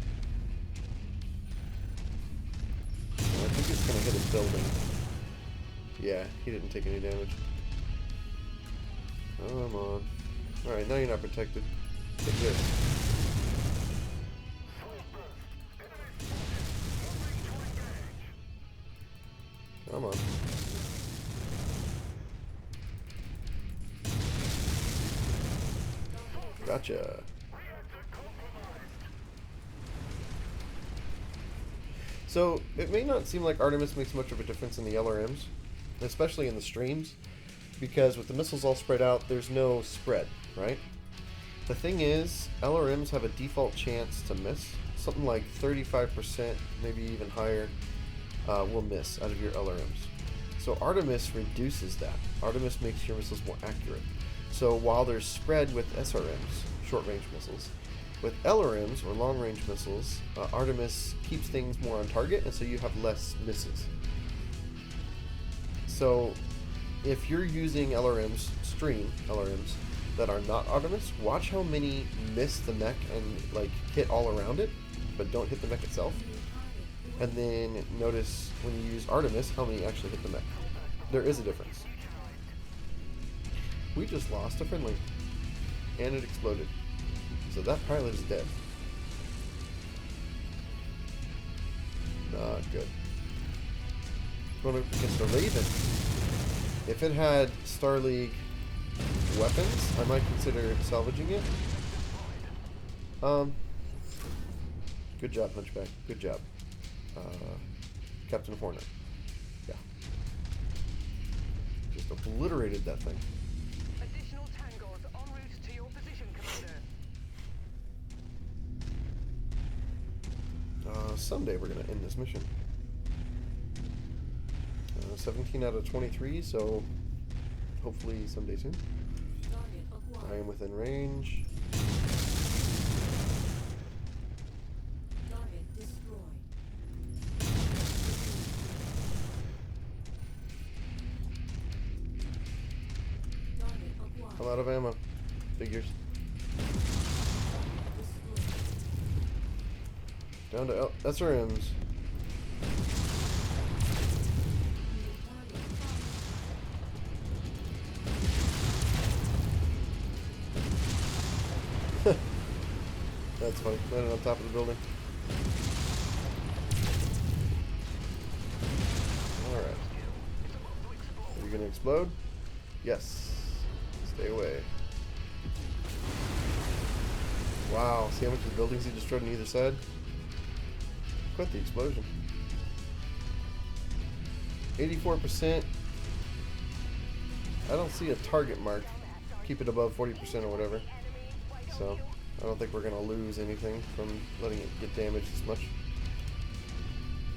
I think it's gonna hit a building. Yeah, he didn't take any damage. Come on. Alright, now you're not protected. Take this. Come on. Gotcha. So, it may not seem like Artemis makes much of a difference in the LRMs, especially in the streams, because with the missiles all spread out, there's no spread, right? The thing is, LRMs have a default chance to miss. Something like 35%, maybe even higher, will miss out of your LRMs. So Artemis reduces that. Artemis makes your missiles more accurate. So while there's spread with SRMs, short-range missiles, with LRMs, or long-range missiles, Artemis keeps things more on target, and so you have less misses. So if you're using LRMs, stream LRMs, that are not Artemis, watch how many miss the mech and like hit all around it, but don't hit the mech itself. And then notice when you use Artemis, how many actually hit the mech. There is a difference. We just lost a friendly. And it exploded. So that pilot is dead. Not good. Going up against a Raven. If it had Star League weapons, I might consider salvaging it. Good job, Hunchback. Good job. Captain Horner. Yeah. Just obliterated that thing. Additional tangos en route to your position, Commander. Someday we're going to end this mission. 17 out of 23, so hopefully someday soon. Target acquired. I am within range. Target destroyed. Target acquired. I'm out of ammo. Figures. Destroyed. Down to SRMs. That's funny. Landed on top of the building. Alright. Are you gonna explode? Yes. Stay away. Wow, see how much of the buildings he destroyed on either side? Quite the explosion. 84%. I don't see a target mark. Keep it above 40% or whatever. So, I don't think we're going to lose anything from letting it get damaged this much.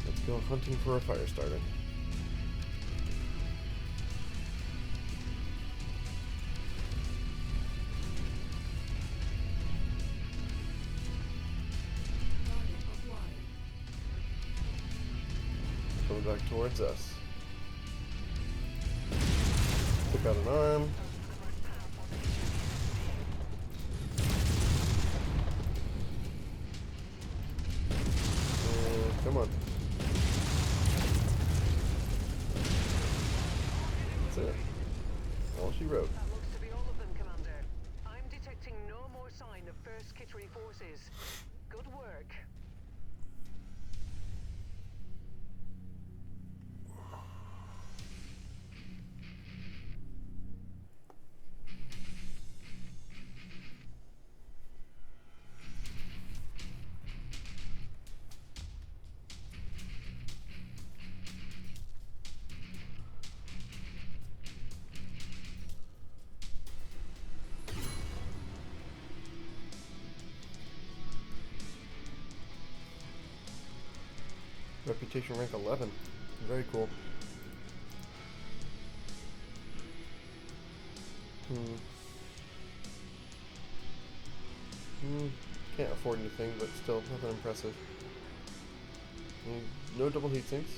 Let's go hunting for a fire starter. Coming back towards us. Took out an arm. Come on. That's it. All she wrote. That looks to be all of them, Commander. I'm detecting no more sign of first Kittery forces. Good work. Reputation rank 11. Very cool. Can't afford anything, but still nothing impressive. No double heat sinks.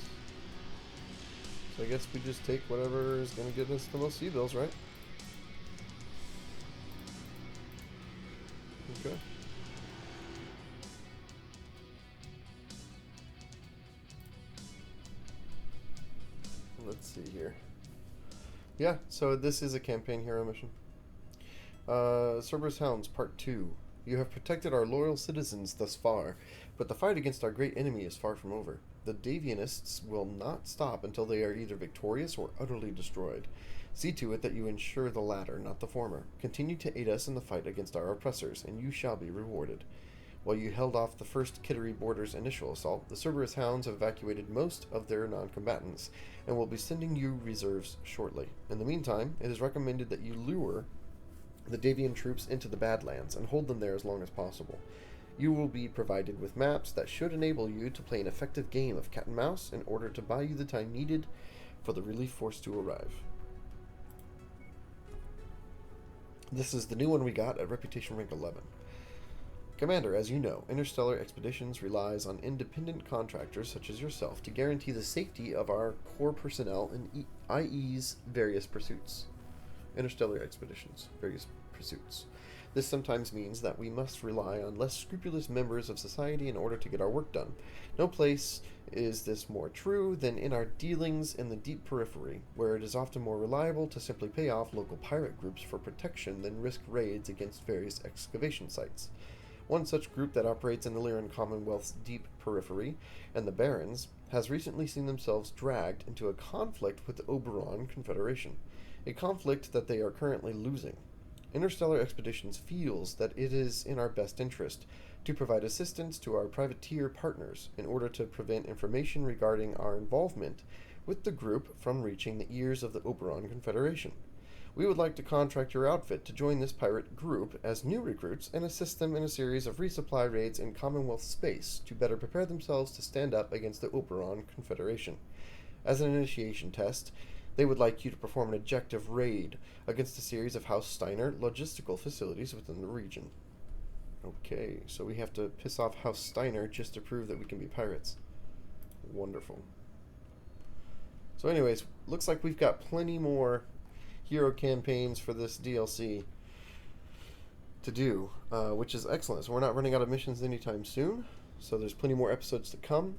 So I guess we just take whatever is going to get us the most C-bills, right? Okay. Let's see here. Yeah, so this is a campaign hero mission. Cerberus Hounds, Part 2. You have protected our loyal citizens thus far, but the fight against our great enemy is far from over. The Davionists will not stop until they are either victorious or utterly destroyed. See to it that you ensure the latter, not the former. Continue to aid us in the fight against our oppressors, and you shall be rewarded. While you held off the first Kittery Border's initial assault, the Cerberus Hounds have evacuated most of their non-combatants, and will be sending you reserves shortly. In the meantime, it is recommended that you lure the Davion troops into the Badlands and hold them there as long as possible. You will be provided with maps that should enable you to play an effective game of cat and mouse in order to buy you the time needed for the relief force to arrive. This is the new one we got at Reputation Rank 11. Commander, as you know, Interstellar Expeditions relies on independent contractors such as yourself to guarantee the safety of our core personnel in IE's various pursuits. Interstellar Expeditions, various pursuits. This sometimes means that we must rely on less scrupulous members of society in order to get our work done. No place is this more true than in our dealings in the deep periphery, where it is often more reliable to simply pay off local pirate groups for protection than risk raids against various excavation sites. One such group that operates in Illyrian Commonwealth's deep periphery, and the Barons, has recently seen themselves dragged into a conflict with the Oberon Confederation, a conflict that they are currently losing. Interstellar Expeditions feels that it is in our best interest to provide assistance to our privateer partners in order to prevent information regarding our involvement with the group from reaching the ears of the Oberon Confederation. We would like to contract your outfit to join this pirate group as new recruits and assist them in a series of resupply raids in Commonwealth space to better prepare themselves to stand up against the Oberon Confederation. As an initiation test, they would like you to perform an objective raid against a series of House Steiner logistical facilities within the region. Okay, so we have to piss off House Steiner just to prove that we can be pirates. Wonderful. So anyways, looks like we've got plenty more hero campaigns for this DLC to do, which is excellent. So we're not running out of missions anytime soon, so there's plenty more episodes to come.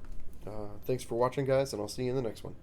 Thanks for watching, guys, and I'll see you in the next one.